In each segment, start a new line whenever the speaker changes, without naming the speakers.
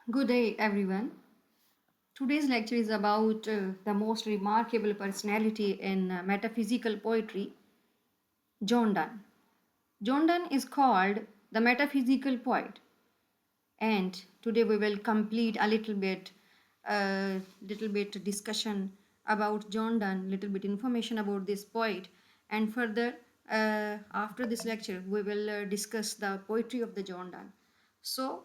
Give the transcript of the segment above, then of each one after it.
Good day, everyone. Today's lecture is about the most remarkable personality in metaphysical poetry, John Donne. John Donne is called the metaphysical poet, and today we will complete a little bit discussion about John Donne, little bit information about this poet, and further after this lecture we will discuss the poetry of the John Donne. So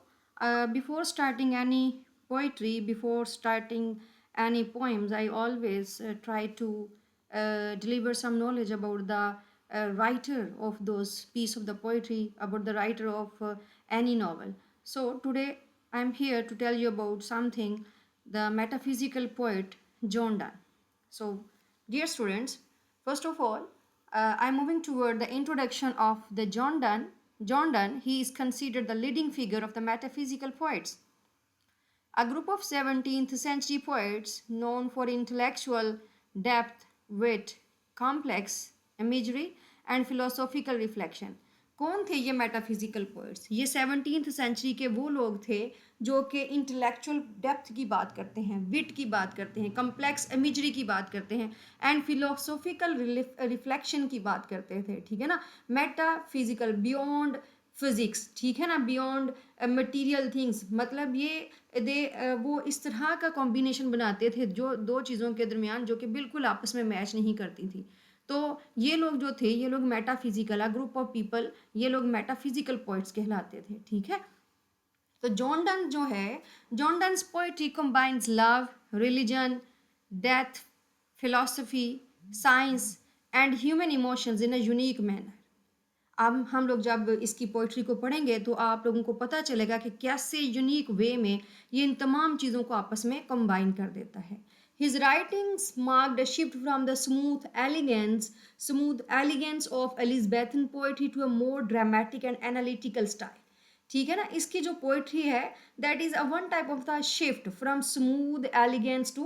before starting any poetry, before starting any poems, I always try to deliver some knowledge about the writer of those piece of the poetry, about the writer of any novel. So today I'm here to tell you about something, the metaphysical poet John Donne. So, dear students, first of all, I'm moving toward the introduction of the John Donne. John Donne, he is considered the leading figure of the metaphysical poets, a group of 17th century poets known for intellectual depth, wit, complex imagery and philosophical reflection. कौन थे ये metaphysical poets? ये 17th century के वो लोग थे जो कि इंटेलेक्चुअल डेप्थ की बात करते हैं, विट की बात करते हैं, कम्प्लेक्स इमेजरी की बात करते हैं एंड फिलोसोफिकल रिफ्लेक्शन की बात करते थे. ठीक है ना, मेटाफिजिकल बियॉन्ड फिजिक्स, ठीक है ना, बियॉन्ड मटेरियल थिंग्स, मतलब ये वो इस तरह का कॉम्बिनेशन बनाते थे जो दो चीज़ों के दरमियान जो कि बिल्कुल आपस में मैच नहीं करती थी. तो ये लोग जो थे, ये लोग metaphysical, a group of people, ये लोग मेटाफिजिकल पोइट्स कहलाते थे. ठीक है, तो जॉन डन जो है, John Donne's poetry combines love, religion, death, philosophy, science and human emotions in a unique manner. अब हम लोग जब इसकी पोइट्री को पढ़ेंगे तो आप लोगों को पता चलेगा कि कैसे यूनिक वे में ये इन तमाम चीज़ों को आपस में कंबाइन कर देता है. His writings marked a shift from the smooth elegance of Elizabethan poetry to a more dramatic and analytical style. ठीक है ना, इसकी जो पोइट्री है that is a one type of the shift from smooth elegance to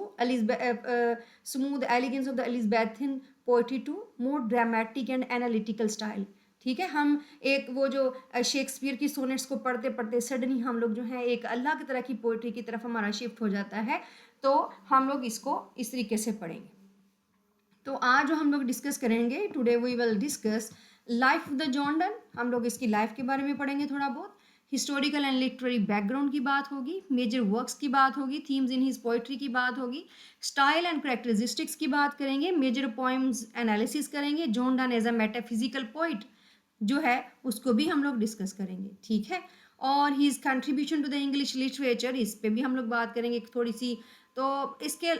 smooth elegance of the Elizabethan poetry to more dramatic and analytical style. ठीक है, हम एक वो जो शेक्सपियर की सोनेट्स को पढ़ते पढ़ते सडनली हम लोग जो है एक अलग तरह की पोइट्री की तरफ हमारा शिफ्ट हो जाता है, तो हम लोग इसको इस तरीके से पढ़ेंगे. तो आज जो हम लोग डिस्कस करेंगे, today we will discuss life of the John Donne. हम लोग इसकी लाइफ के बारे में पढ़ेंगे थोड़ा बहुत, हिस्टोरिकल एंड लिटरेरी बैकग्राउंड की बात होगी, मेजर वर्क्स की बात होगी, थीम्स इन हिज पोइट्री की बात होगी, स्टाइल एंड करेक्टरिस्टिक्स की बात करेंगे, मेजर पोइम्स एनालिसिस करेंगे, John Donne as a metaphysical poet जो है उसको भी हम लोग डिस्कस करेंगे. ठीक है, और his contribution to the English literature, इस पे भी हम लोग बात करेंगे थोड़ी सी. तो इसके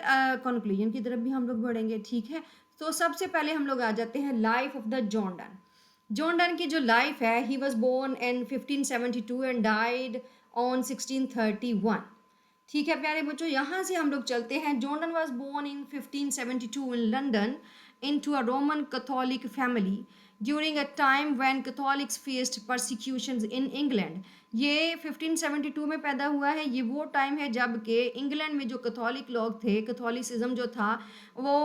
कंक्लूजन की तरफ भी हम लोग बढ़ेंगे. ठीक है, तो सबसे पहले हम लोग आ जाते हैं life of the John Donne. John Donne की जो लाइफ है, he was born in 1572 and died on 1631. ठीक है प्यारे बच्चों, यहाँ से हम लोग चलते हैं. John Donne was born in 1572 in London into a Roman Catholic family during a time when Catholics faced persecutions in England. ये 1572 में पैदा हुआ है. ये वो टाइम है जब के इंग्लैंड में जो कैथोलिक लोग थे, कैथोलिसिज्म जो था वो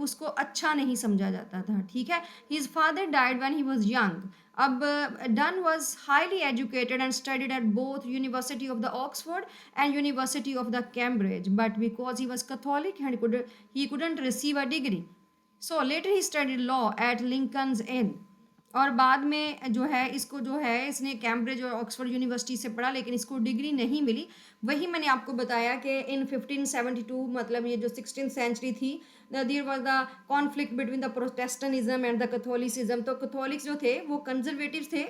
उसको अच्छा नहीं समझा जाता था. ठीक है, his father died when he was young. अब Donne was highly educated and studied at both university of the Oxford and university of the Cambridge, but because he was Catholic and he couldn't receive a degree. So later he studied law at Lincoln's Inn. और बाद में जो है इसको जो है इसने Cambridge और ऑक्सफोर्ड यूनिवर्सिटी से पढ़ा, लेकिन इसको डिग्री नहीं मिली. वही मैंने आपको बताया कि इन 1572, मतलब ये जो 16th सेंचुरी थी, there was the conflict between the Protestantism and the Catholicism. तो कैथोलिक्स जो थे वो कंजर्वेटिव थे,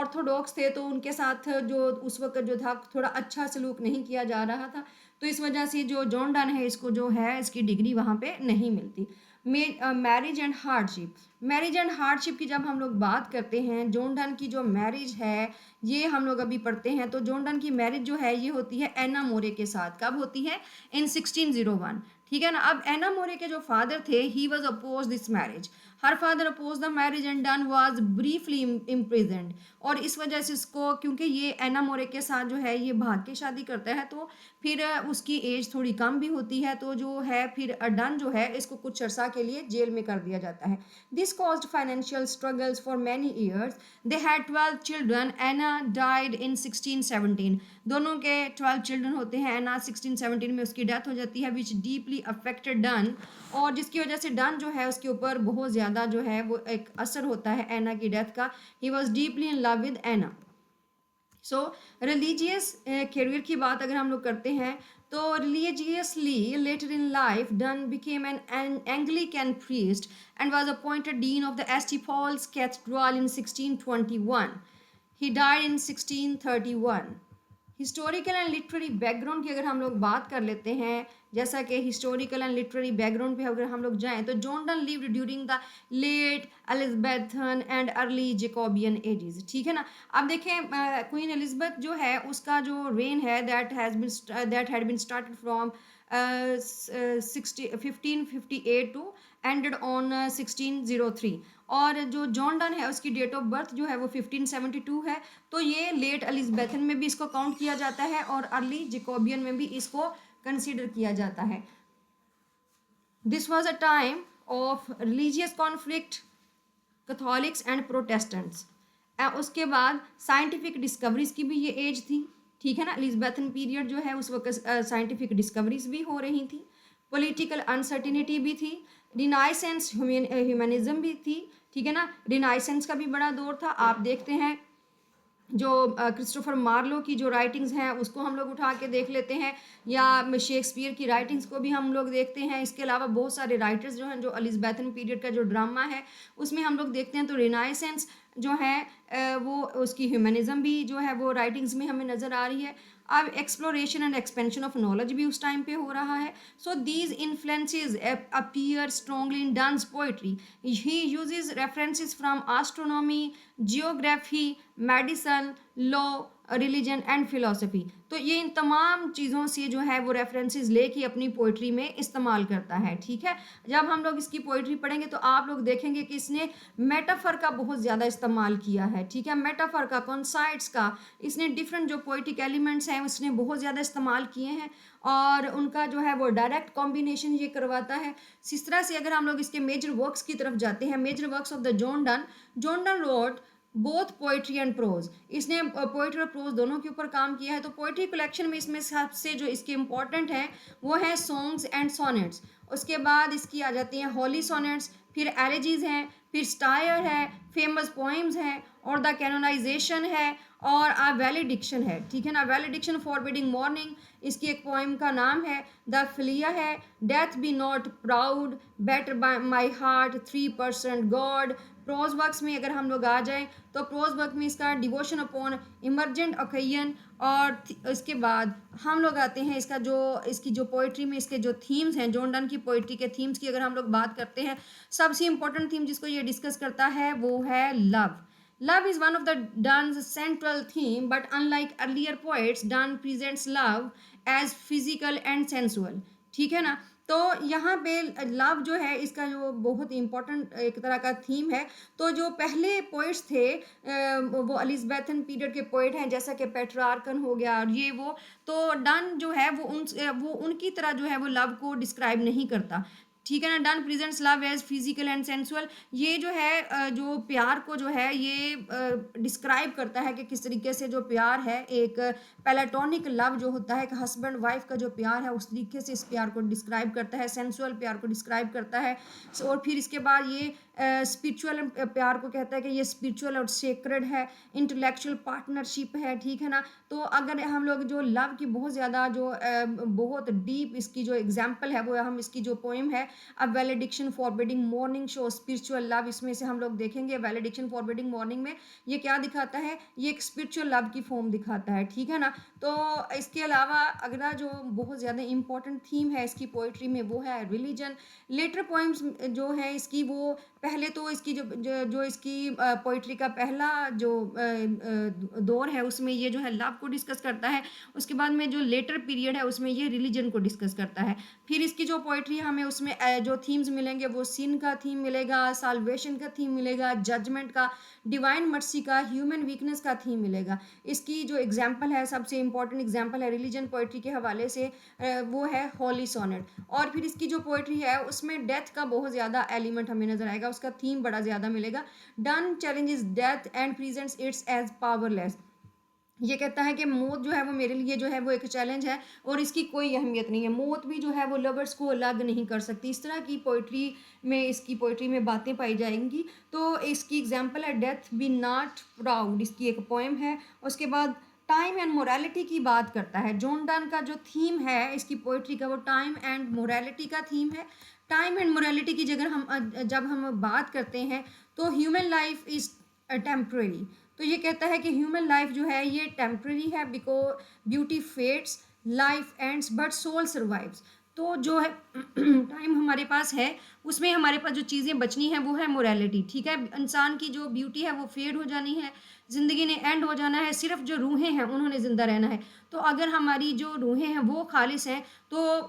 ऑर्थोडॉक्स थे, तो उनके साथ जो उस वक्त जो था थोड़ा अच्छा सलूक नहीं किया जा रहा था. तो इस वजह से जो जॉन डन है इसको जो है इसकी डिग्री वहाँ पे नहीं मिलती. Marriage and hardship. Marriage and hardship की जब हम लोग बात करते हैं, जॉन डन की जो मैरिज है ये हम लोग अभी पढ़ते हैं. तो जॉन डन की मैरिज जो है ये होती है एना मोरे के साथ. कब होती है? इन 1601. ठीक है ना. अब एना मोरे के जो फादर थे, he was oppose this marriage. Her father oppose the marriage and Donne was briefly imprisoned, और इस वजह से इसको, क्योंकि ये एना मोरे के साथ जो है ये भाग के शादी करता है, तो फिर उसकी एज थोड़ी कम भी होती है, तो जो है फिर डन जो है इसको कुछ अर्सा के लिए जेल में कर दिया जाता है. This caused financial struggles for many years. They had 12 children. Anna died in 1617. दोनों के 12 चिल्ड्रन होते हैं. एना 1617 में उसकी डेथ हो जाती है, विच डीपली अफेक्टेड डन, और जिसकी वजह से डन जो है उसके ऊपर बहुत ज़्यादा जो है वो एक असर होता है एना की डेथ का. He was deeply in love with Anna. So religious career की बात अगर हम लोग करते हैं, तो religiously later in life Donne became an Anglican priest and was appointed dean of the S T Paul's cathedral in 1621. He died in 1631. Historical and literary background की अगर हम लोग बात कर लेते हैं, जैसा कि हिस्टोरिकल एंड लिटरेरी बैकग्राउंड पे अगर हम लोग जाएं, तो John Donne lived during the late Elizabethan and early Jacobean ages. ठीक है ना. अब देखें, क्वीन एलिजाबेथ जो है उसका जो रेन है that had been started from 1558 to ended on 1603, और जो जॉन डन है उसकी डेट ऑफ बर्थ जो है वो 1572 है. तो ये लेट एलिजाबेथन में भी इसको काउंट किया जाता है और अर्ली जेकोबियन में भी इसको कंसीडर किया जाता है. This was a time of religious conflict, Catholics and Protestants. उसके बाद साइंटिफिक डिस्कवरीज की भी ये एज थी. ठीक है ना. एलिजाबेथन पीरियड जो है उस वक्त साइंटिफिक डिस्कवरीज भी हो रही थी. पॉलिटिकल अनसर्टिनिटी भी थी. रिनाइसेंस ह्यूमनिज्म भी थी. ठीक है ना. रिनाइसेंस का भी बड़ा दौर था. आप देखते हैं जो क्रिस्टोफर मार्लो की जो राइटिंग्स हैं उसको हम लोग उठा के देख लेते हैं, या शेक्सपियर की राइटिंग्स को भी हम लोग देखते हैं. इसके अलावा बहुत सारे राइटर्स जो हैं जो एलिजाबेथन पीरियड का जो ड्रामा है उसमें हम लोग देखते हैं. तो रिनाइसेंस जो है वो उसकी ह्यूमनिज्म भी जो है वो राइटिंग्स में हमें नज़र आ रही है. अब exploration and expansion of knowledge भी उस टाइम पे हो रहा है. So these influences appear strongly in Donne's poetry. He uses references from astronomy, geography, medicine, law, religion and philosophy. तो ये इन तमाम चीज़ों से जो है वो रेफरेंसेस लेके अपनी पोइट्री में इस्तेमाल करता है. ठीक है. जब हम लोग इसकी पोइट्री पढ़ेंगे तो आप लोग देखेंगे कि इसने मेटाफर का बहुत ज़्यादा इस्तेमाल किया है. ठीक है. मेटाफर का, कॉन्साइट्स का, इसने डिफरेंट जो पोइट्रिक एलिमेंट्स हैं उसने बहुत ज़्यादा इस्तेमाल किए हैं, और उनका जो है वो डायरेक्ट कॉम्बिनेशन ये करवाता है. इस तरह से अगर हम लोग इसके मेजर वर्क्स की तरफ जाते हैं, major works of the John Donne wrote both poetry and prose. इसने पोइट्री और प्रोज दोनों के ऊपर काम किया है. तो पोइट्री कलेक्शन में इसमें सबसे जो इसके इम्पॉर्टेंट हैं वो है सॉन्ग्स एंड सोनेट्स. उसके बाद इसकी आ जाती हैं होली सोनेट्स, फिर एलेजीज हैं, फिर स्टायर है, फेमस पोइम्स हैं, और द कैनोनाइजेशन है, और आ वैलिडिक्शन है. ठीक है ना. वैलिडिक्शन फॉरबिडिंग मॉर्निंग इसकी एक पोइम का नाम है. द फिलिया है, death be not proud, batter my माई हार्ट, 3% गॉड. प्रोज वर्क्स में अगर हम लोग आ जाएं तो प्रोज वर्क में इसका डिवोशन अपॉन इमरजेंट ओकेजन, और इसके बाद हम लोग आते हैं इसका जो इसकी जो पोइट्री में इसके जो थीम्स हैं, जॉन डन की पोइट्री के थीम्स की अगर हम लोग बात करते हैं, सबसे इंपॉर्टेंट थीम जिसको ये डिस्कस करता है वो है love. Love is one of the Donne's central theme, but unlike earlier poets, Donne presents love as physical and sensual. ठीक है ना. तो यहाँ पे लव जो है इसका जो बहुत इंपॉर्टेंट एक तरह का थीम है. तो जो पहले पोइट्स थे वो एलिजाबेथन पीरियड के पोइट हैं, जैसा कि पेट्रार्कन हो गया और ये वो. तो डन जो है वो उनकी तरह जो है वो लव को डिस्क्राइब नहीं करता. ठीक है ना. Donne presents love as physical and sensual. ये जो है जो प्यार को जो है ये डिस्क्राइब करता है कि किस तरीके से जो प्यार है, एक पेलाटोनिक लव जो होता है, एक हस्बैंड वाइफ का जो प्यार है, उस तरीके से इस प्यार को डिस्क्राइब करता है, सेंसुअल प्यार को डिस्क्राइब करता है. और फिर इसके बाद ये स्पिरिचुअल प्यार को कहता है कि ये स्पिरिचुअल और सेक्रेड है, इंटेलेक्चुअल पार्टनरशिप है. ठीक है ना. तो अगर हम लोग जो लव की बहुत ज़्यादा जो बहुत डीप इसकी जो एग्जाम्पल है वो हम इसकी जो पोइम है अब valediction forbidding morning show spiritual love, इसमें से हम लोग देखेंगे वैलिडिक्शन फॉरबिडिंग मॉर्निंग में ये क्या दिखाता है, ये एक स्पिरिचुअल लव की फॉर्म दिखाता है. ठीक है ना. तो इसके अलावा अगला जो बहुत ज़्यादा इंपॉर्टेंट थीम है इसकी पोइट्री में वो है रिलीजन. लेटर पोइम्स जो है इसकी वो पहले तो इसकी जो इसकी पोइट्री का पहला जो दौर है उसमें ये जो है लव को डिस्कस करता है। उसके बाद में जो लेटर पीरियड है उसमें ये रिलीजन को डिस्कस करता है। फिर इसकी जो पोइट्री हमें उसमें जो थीम्स मिलेंगे वो सिन का थीम मिलेगा, साल्वेशन का थीम मिलेगा, जजमेंट का, डिवाइन मर्सी का, ह्यूमन वीकनेस का थीम मिलेगा। इसकी जो एग्जाम्पल है, सबसे इंपॉर्टेंट एग्जाम्पल है रिलीजन पोइट्री के हवाले से, वो है होली सोनेट। और फिर इसकी जो पोइट्री है उसमें डेथ का बहुत ज़्यादा एलिमेंट हमें नजर आएगा, उसका थीम बड़ा ज़्यादा मिलेगा। Donne challenges death and presents its as powerless. ये कहता है कि मौत जो है वो मेरे लिए जो है वो एक चैलेंज है और इसकी कोई अहमियत नहीं है। मौत भी जो है वो लवर्स को अलग नहीं कर सकती। इस तरह की पोइट्री में, इसकी पोइट्री में बातें पाई जाएंगी। तो इसकी एग्जांपल है डेथ बी नॉट प्राउड, इसकी एक पोएम है। उसके बाद टाइम एंड मोरालिटी की बात करता है। जॉन डन का जो थीम है इसकी पोइट्री का वो टाइम एंड मोरालिटी का थीम है। टाइम एंड मोरालिटी की जब हम बात करते हैं तो ह्यूमन लाइफ इज टेम्पररी। तो ये कहता है कि ह्यूमन लाइफ जो है ये टेम्पररी है, because beauty fades, life ends but soul survives. तो जो है टाइम हमारे पास है उसमें हमारे पास जो चीज़ें बचनी है वो है मोरालिटी। ठीक है, इंसान की जो ब्यूटी है वो फेड हो जानी है, ज़िंदगी ने एंड हो जाना है, सिर्फ जो रूहें हैं उन्होंने ज़िंदा रहना है। तो अगर हमारी जो रूहें हैं वो खालिस हैं तो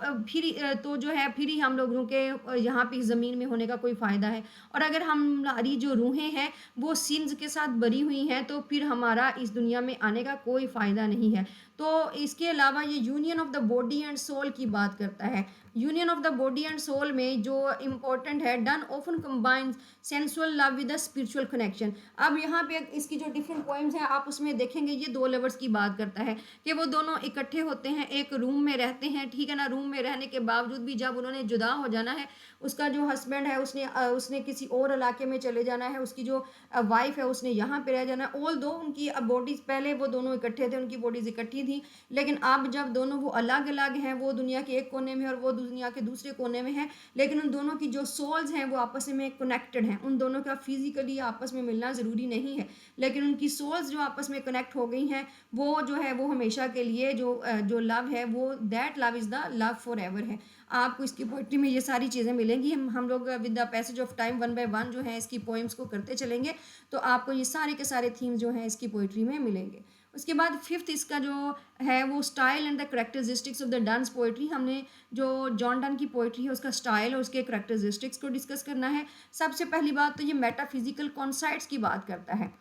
तो जो है फिर ही हम लोगों के यहाँ पे ज़मीन में होने का कोई फ़ायदा है। और अगर हमारी जो रूहें हैं वो सिन्स के साथ भरी हुई हैं तो फिर हमारा इस दुनिया में आने का कोई फ़ायदा नहीं है। तो इसके अलावा ये union of the body and soul की बात करता है। Union of the body and soul में जो इम्पोर्टेंट है, Donne often combines sensual love with the spiritual connection. अब यहाँ पे इसकी जो डिफरेंट पोइम्स हैं आप उसमें देखेंगे ये दो लवर्स की बात करता है कि वो दोनों इकट्ठे होते हैं, एक रूम में रहते हैं। ठीक है ना, रूम में रहने के बावजूद भी जब उन्होंने जुदा हो जाना है, उसका जो हस्बैंड है उसने किसी और इलाके में चले जाना है, उसकी जो वाइफ है उसने यहाँ पे रह जाना है। ऑल दो उनकी बॉडीज, पहले वो दोनों इकट्ठे थे, उनकी बॉडीज इकट्ठी थी, लेकिन अब जब दोनों वो अलग अलग हैं, वो दुनिया के एक कोने में और वो दुनिया के दूसरे कोने में है, लेकिन उन दोनों की जो सोल्स हैं वो आपस में कनेक्टेड हैं। उन दोनों का फिजिकली आपस में मिलना ज़रूरी नहीं है, लेकिन उनकी सोल्स जो आपस में कनेक्ट हो गई हैं वो जो है वो हमेशा के लिए जो लव है वो that love is the love for ever है। आपको इसकी पोइट्री में ये सारी चीज़ें मिलेंगी। हम लोग with the passage of time one by one जो है इसकी पोइम्स को करते चलेंगे तो आपको ये सारे के सारे थीम्स जो हैं इसकी पोइट्री में मिलेंगे। उसके बाद फिफ्थ इसका जो है वो style and the characteristics of the Donne's poetry. हमने जो जॉन डन की पोइट्री है उसका स्टाइल और उसके करेक्टरिस्टिक्स को डिस्कस करना है। सबसे पहली बात तो ये मेटाफिजिकल कॉन्साइट्स की बात करता है।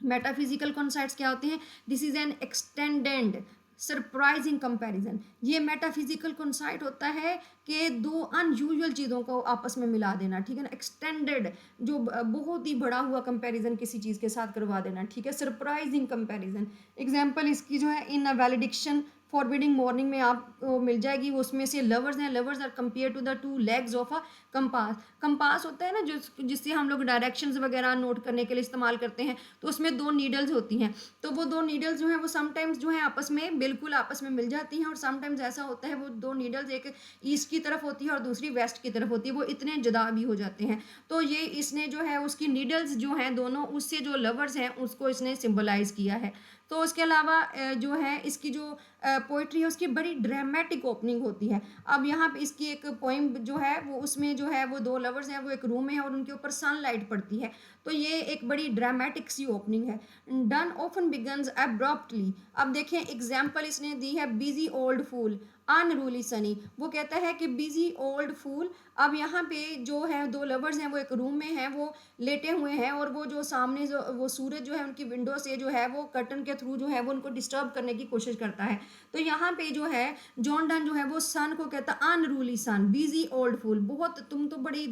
मेटाफिजिकल कॉन्साइट्स क्या होते हैं? This is an extended surprising comparison. ये मेटाफिजिकल कॉन्साइट होता है कि दो अनयूजुअल चीज़ों को आपस में मिला देना। ठीक है ना, एक्सटेंडेड जो बहुत ही बड़ा हुआ कंपैरिजन किसी चीज़ के साथ करवा देना। ठीक है, सरप्राइजिंग कंपैरिजन। एग्जांपल इसकी जो है in a valediction forbidding morning में आपको मिल जाएगी। वो उसमें से लवर्स हैं, lovers are compare to the two legs of a compass. Compass होता है ना जो जिससे हम लोग डायरेक्शंस वगैरह नोट करने के लिए इस्तेमाल करते हैं, तो उसमें दो नीडल्स होती हैं। तो वो दो नीडल्स जो हैं वो समटाइम्स जो है आपस में बिल्कुल आपस में मिल जाती हैं, और समटाइम्स ऐसा होता है वो दो नीडल्स एक ईस्ट की तरफ होती है और दूसरी वेस्ट की तरफ होती है, वो इतने जुदा भी हो जाते हैं। तो ये इसने जो है उसकी नीडल्स जो हैं दोनों, उससे जो लवर्स हैं उसको इसने सिम्बलाइज किया है। तो उसके अलावा जो है इसकी जो पोइट्री है उसकी बड़ी ड्रामेटिक ओपनिंग होती है। अब यहाँ पे इसकी एक पोइम जो है वो उसमें जो है वो दो लवर्स हैं, वो एक रूम में है और उनके ऊपर सनलाइट पड़ती है, तो ये एक बड़ी ड्रामेटिक सी ओपनिंग है। Donne often begins abruptly. अब देखें एग्जाम्पल इसने दी है busy old fool, unruly sun. वो कहता है कि बिजी ओल्ड फूल। अब यहाँ पे जो है दो लवर्स हैं वो एक रूम में हैं, वो लेटे हुए हैं, और वो जो सामने जो वो सूरज जो है उनकी विंडो से जो है वो कर्टन के थ्रू जो है वो उनको डिस्टर्ब करने की कोशिश करता है। तो यहाँ पे जो है जॉन डन जो है वो सन को कहता है अनरूली सन, बिजी ओल्ड फूल। बहुत तुम तो बड़ी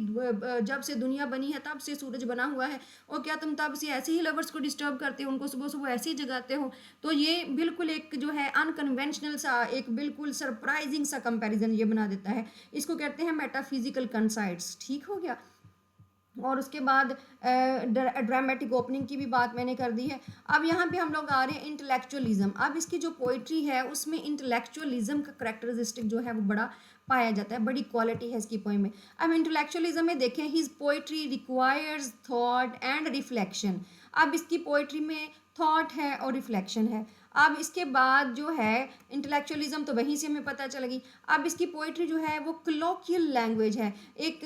जब से दुनिया बनी है तब से सूरज बना हुआ है, और क्या तुम तब से ऐसे ही लवर्स को डिस्टर्ब करते हो, उनको सुबह सुबह ऐसे ही जगाते हो। तो ये बिल्कुल एक जो है अनकन्वेंशनल सा, एक बिल्कुल सरप्राइजिंग सा कंपैरिजन ये बना देता है। इसको कहते हैं मेटाफिजिकल कंसाइट्स। ठीक हो गया। और उसके बाद ड्रामेटिक ओपनिंग की भी बात मैंने कर दी है। अब यहाँ पे हम लोग आ रहे हैं इंटेलेक्चुअलिज्म। अब इसकी जो पोइट्री है उसमें इंटेलेक्चुअलिज्म का करेक्टरिस्टिक जो है वो बड़ा पाया जाता है, बड़ी क्वालिटी है इसकी पोइम में। अब इंटेलेक्चुअलिज्म में देखें, his poetry requires thought and reflection. अब इसकी पोइट्री में थॉट है और रिफ्लेक्शन है। अब इसके बाद जो है इंटेलेक्चुअलिज्म, तो वहीं से हमें पता चलेगी। अब इसकी पोइट्री जो है वो कलोकियल लैंग्वेज है, एक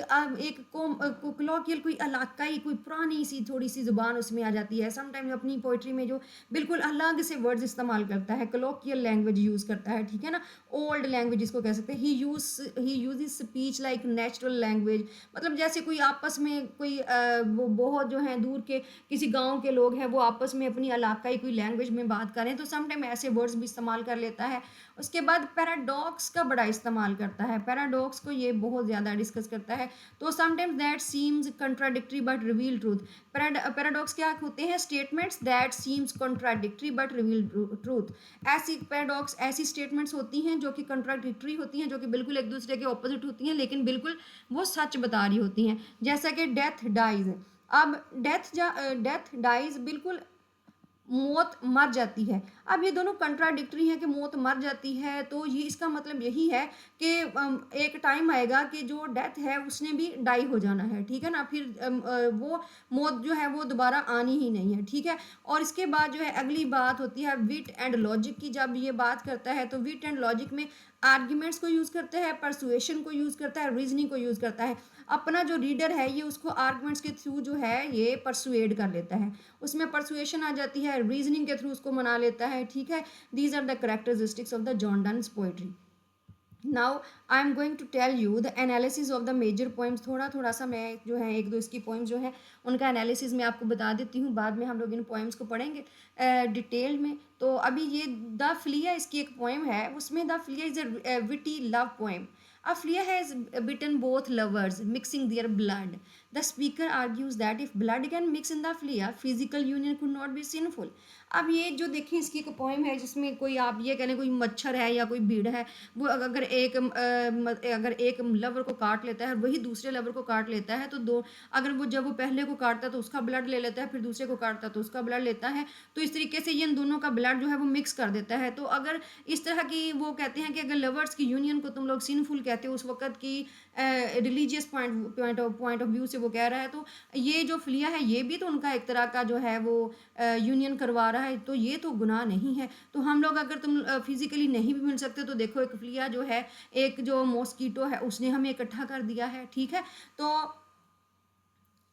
कलोकियल, कोई इलाकाई, कोई पुरानी सी थोड़ी सी ज़ुबान उसमें आ जाती है। समटाइम अपनी पोइट्री में जो बिल्कुल अलग से वर्ड्स इस्तेमाल करता है, कलोकियल लैंग्वेज यूज़ करता है, ठीक है ना। ओल्ड लैंग्वेज इसको कह सकते हैं। He use speech like natural language, मतलब जैसे कोई आपस में कोई वो बहुत जो है दूर के किसी गांव के लोग हैं, वो आपस में अपनी इलाकाई कोई लैंग्वेज में बात करें, तो समटाइम ऐसे वर्ड्स भी इस्तेमाल कर लेता है। उसके बाद पैराडॉक्स का बड़ा इस्तेमाल करता है, पैराडॉक्स को ये बहुत ज़्यादा डिस्कस करता है। तो sometimes that seems contradictory but reveal truth. Paradox क्या होते हैं? Statements that seems contradictory but reveal truth. ऐसी पैराडॉक्स ऐसी स्टेटमेंट्स होती हैं जो कि कंट्राडिक्टरी होती हैं, जो कि बिल्कुल एक दूसरे के ऑपोजिट होती हैं, लेकिन बिल्कुल वो सच बता रही होती हैं। जैसा कि डेथ डाइज। अब डेथ डाइज बिल्कुल मौत मर जाती है। अब ये दोनों कंट्राडिक्टरी हैं कि मौत मर जाती है, तो ये इसका मतलब यही है कि एक टाइम आएगा कि जो डेथ है उसने भी डाई हो जाना है, ठीक है ना। फिर वो मौत जो है वो दोबारा आनी ही नहीं है, ठीक है। और इसके बाद जो है अगली बात होती है विट एंड लॉजिक की। जब ये बात करता है तो विट एंड लॉजिक में आर्ग्यूमेंट्स को यूज़ करता है, परसुएशन को यूज़ करता है, रीजनिंग को यूज़ करता है। अपना जो रीडर है ये उसको आर्ग्यूमेंट्स के थ्रू जो है ये परसुएड कर लेता है, उसमें परसुएशन आ जाती है, रीजनिंग के थ्रू उसको मना लेता है, ठीक है। These are the characteristics of the John Donne's poetry. Now I am going to tell you the analysis of the major poems. थोड़ा थोड़ा सा मैं जो है एक दो इसकी पोइम्स जो है उनका एनालिसिस मैं आपको बता देती हूँ, बाद में हम लोग इन पोइम्स को पढ़ेंगे डिटेल में। तो अभी ये द फ्लिया इसकी एक पोइम है, उसमें the Phulia is a witty love poem. A flea has bitten both lovers, mixing their blood. The speaker argues that if blood can mix in the flea, physical union could not be sinful. अब ये जो देखें इसकी एक poem है जिसमें कोई आप ये कह लें कोई मच्छर है या कोई भीड़ है, वो अगर एक लवर को काट लेता है और वही दूसरे लवर को काट लेता है, तो दो अगर वो जब वो पहले को काटता है तो उसका ब्लड ले लेता है, फिर दूसरे को काटता है तो उसका ब्लड लेता है, तो इस तरीके से ये इन दोनों का ब्लड जो है वो मिक्स कर देता है। तो अगर इस तरह की वो कहते हैं कि अगर लवर्स की यूनियन को तुम लोग सिनफुल कहते हो उस वक्त की रिलीजियस पॉइंट ऑफ व्यू से वो कह रहा है, तो ये जो फ्लिया है ये भी तो उनका एक तरह का जो है वो यूनियन करवा रहा है, तो ये तो गुनाह नहीं है। तो हम लोग अगर तुम फिजिकली नहीं भी मिल सकते, तो देखो एक फ्लिया जो है, एक जो मॉस्कीटो है उसने हमें इकट्ठा कर दिया है, ठीक है। तो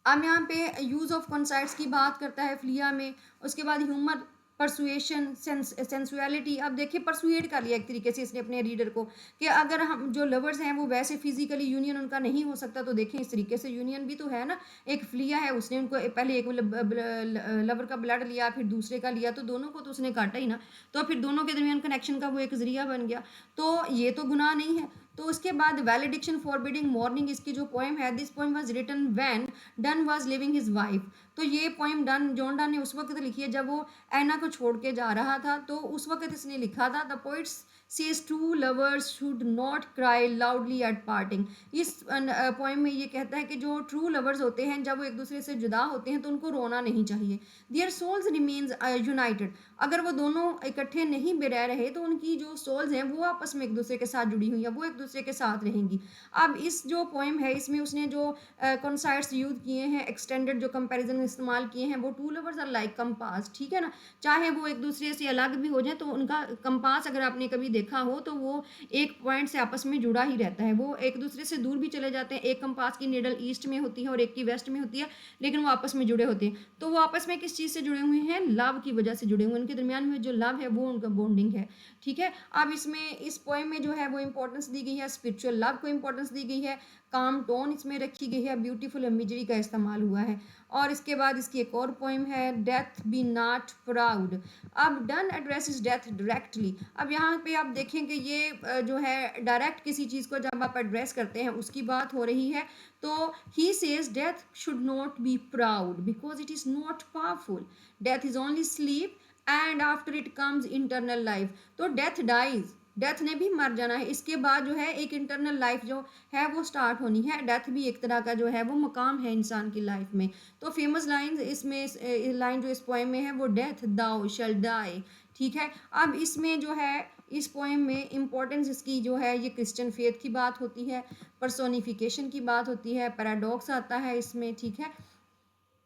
अब यहाँ पे यूज़ ऑफ कॉन्साइड्स की बात करता है फ्लिया में। उसके बाद ह्यूमर, परसुएशन, सेंसुअलिटी। अब देखिए परसुएड कर लिया एक तरीके से इसने अपने रीडर को कि अगर हम जो लवर्स हैं वो वैसे फिजिकली यूनियन उनका नहीं हो सकता, तो देखें इस तरीके से यूनियन भी तो है ना। एक फ्लिया है, उसने उनको पहले एक लवर का ब्लड लिया, फिर दूसरे का लिया, तो दोनों को तो उसने काटा ही ना, तो फिर दोनों के दरमियान कनेक्शन का वो एक जरिया बन गया, तो ये तो गुनाह नहीं है। तो उसके बाद वैलिडिक्शन फॉरबिडिंग मॉर्निंग इसकी जो पोएम है, this poem was written when Donne was leaving his wife. तो ये पोएम जॉन डन ने उस वक्त लिखी है जब वो एना को छोड़ के जा रहा था, तो उस वक्त इसने लिखा था। The poets says true lovers should not cry loudly at parting. इस पोएम में ये कहता है कि जो ट्रू लवर्स होते हैं जब वो एक दूसरे से जुदा होते हैं तो उनको रोना नहीं चाहिए। Their souls remains united. अगर वो दोनों इकट्ठे नहीं भी रह रहे तो उनकी जो सोल्स हैं वो आपस में एक दूसरे के साथ जुड़ी हुई हैं, वो एक दूसरे के साथ रहेंगी। अब इस जो पोएम है इसमें उसने जो कॉन्साइड्स यूज किए हैं, एक्सटेंडेड जो कंपैरिजन इस्तेमाल किए हैं, वो two lovers are like compass, ठीक है ना। चाहे वो एक दूसरे से अलग भी हो जाए तो उनका कंपास अगर आपने कभी देखा हो तो वो एक पॉइंट से आपस में जुड़ा ही रहता है। वो एक दूसरे से दूर भी चले जाते हैं, एक कंपास की निडल ईस्ट में होती है और एक की वेस्ट में होती है, लेकिन वो आपस में जुड़े होते हैं। तो वो आपस में किस चीज़ से जुड़े हुए हैं? लव की वजह से जुड़े हुए हैं। उनके दरमियान में जो लव है वो उनका बॉन्डिंग है, ठीक है। अब इसमें इस पोएम में जो है वो इंपॉर्टेंस दी गई है, स्पिरिचुअल लव को इंपॉर्टेंस दी गई है, काम टोन इसमें रखी गई है, ब्यूटीफुल इमेजरी का इस्तेमाल हुआ है। और इसके बाद इसकी एक और पोएम है, डेथ बी नॉट प्राउड। अब डन एड्रेसेस डेथ डायरेक्टली। अब यहाँ पे आप देखें कि ये जो है डायरेक्ट किसी चीज़ को जब आप एड्रेस करते हैं उसकी बात हो रही है, तो he says death should not be proud because it is not powerful. Death is only sleep and after it comes internal life. तो डेथ डाइज, डेथ ने भी मर जाना है, इसके बाद जो है एक इंटरनल लाइफ जो है वो स्टार्ट होनी है। डेथ भी एक तरह का जो है वो मकाम है इंसान की लाइफ में। तो फेमस लाइन इसमें लाइन जो इस पोएम में है वो डेथ दाउ शैल डाई, ठीक है। अब इसमें जो है इस पोएम में इम्पोर्टेंस इसकी जो है ये क्रिश्चियन फेथ की बात होती है, पर्सोनिफिकेशन की बात होती है, पैराडॉक्स आता है इसमें, ठीक है।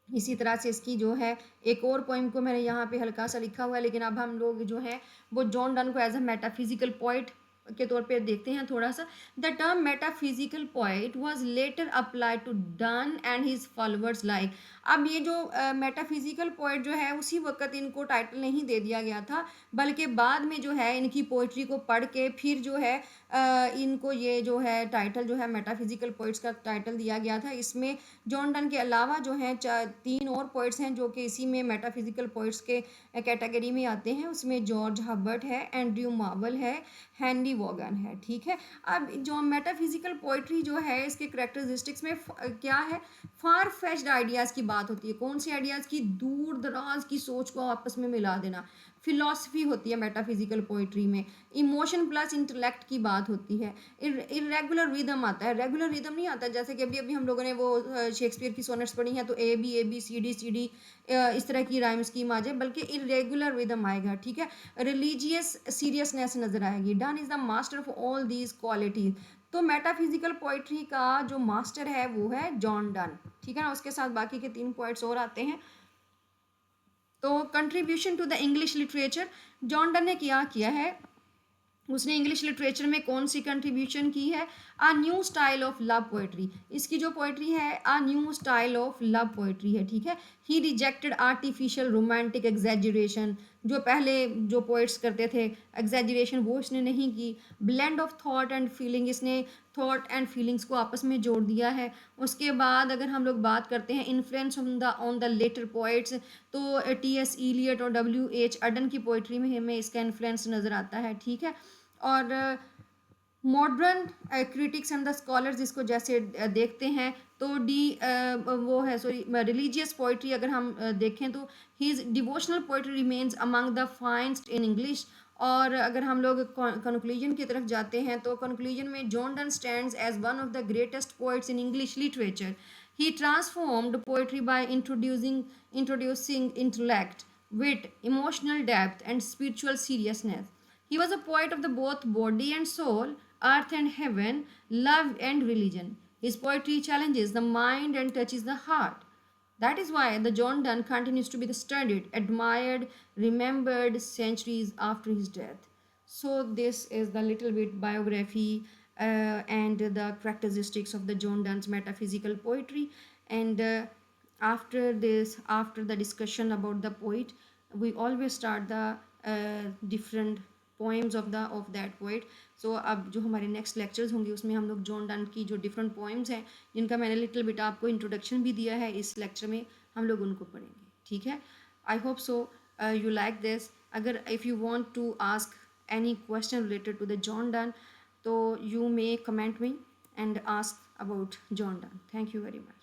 इसी तरह से इसकी जो है एक और पोइम को मैंने यहाँ पे हल्का सा लिखा हुआ है, लेकिन अब हम लोग जो है वो जॉन डन को एज अ मेटाफिजिकल पोइट के तौर पे देखते हैं थोड़ा सा. The term metaphysical poet was later applied to Donne and his followers like. अब ये जो मेटाफिजिकल पोइट जो है उसी वक्त इनको टाइटल नहीं दे दिया गया था, बल्कि बाद में जो है इनकी पोइट्री को पढ़ के फिर जो है इनको ये जो है टाइटल जो है मेटाफिजिकल पोइट्स का टाइटल दिया गया था. इसमें जॉन डन के अलावा जो हैं 3 और पोइट्स हैं जो कि इसी में मेटाफिजिकल पोइट्स के कैटेगरी में आते हैं. उसमें जॉर्ज हर्बर्ट है, एंड्रयू मार्वल है, हेनरी वॉगन है. ठीक है. अब जो मेटाफिजिकल पोइट्री जो है इसके करेक्टरिस्टिक्स में क्या है, फार फेच्ड आइडियाज़ की बात होती है. कौन सी आइडियाज़ की, दूर दराज की सोच को आपस में मिला देना. फिलॉसफी होती है मेटाफिजिकल पोइट्री में. इमोशन प्लस इंटेलेक्ट की बात होती है. इरेगुलर रिदम आता है. रेगुलर रिदम नहीं आता, जैसे कि अभी अभी हम लोगों ने वो शेक्सपियर की सोनेट्स पढ़ी हैं तो ए बी सी डी इस तरह की राइम स्कीम आ जाए, बल्कि इरेगुलर रिदम आएगा. ठीक है. रिलीजियस सीरियसनेस नजर आएगी. Done is the master of all these qualities. तो मेटाफिजिकल पोइट्री का जो मास्टर है वो है जॉन डन. ठीक है ना. उसके साथ बाकी के 3 पॉइंट्स और आते हैं. तो contribution to the English literature, John Donne ने क्या किया है, उसने इंग्लिश लिटरेचर में कौन सी कंट्रीब्यूशन की है, a new style of love poetry. इसकी जो पोएट्री है a new style of love poetry है. ठीक है. He rejected artificial romantic exaggeration. जो पहले जो पोइट्स करते थे एग्जैजरेशन वो इसने नहीं की. Blend of thought and feeling, इसने थॉट एंड फीलिंग्स को आपस में जोड़ दिया है. उसके बाद अगर हम लोग बात करते हैं influence on the later poets, तो टी.एस. इलियट और W.H. अडन की पोइट्री में हमें इसका इन्फ्लुएंस नज़र आता है. ठीक है. और modern critics and the scholars इसको जैसे देखते हैं तो वो है सॉरी रिलीजियस पोइट्री अगर हम देखें तो his devotional poetry remains among the finest in English. और अगर हम लोग कंक्लूजन की तरफ जाते हैं तो कंक्लूजन में John Donne stands as one of the greatest poets in English literature. He transformed poetry by introducing intellect, wit, emotional depth, and spiritual seriousness. He was a poet of the both body and soul, earth and heaven, love and religion. His poetry challenges the mind and touches the heart. That is why the John Donne continues to be the studied, admired, remembered centuries after his death. So this is the little bit biography and the characteristics of the John Donne's metaphysical poetry. And after this, after the discussion about the poet, we always start the different poems of that poet. So अब जो हमारे next lectures होंगे उसमें हम लोग John Donne की जो different poems हैं जिनका मैंने लिटिल बिट आपको इंट्रोडक्शन भी दिया है इस लेक्चर में, हम लोग उनको पढ़ेंगे. ठीक है. I hope so you like this. अगर if you want to ask any question related to the John Donne, so you may comment me and ask about John Donne. Thank you very much.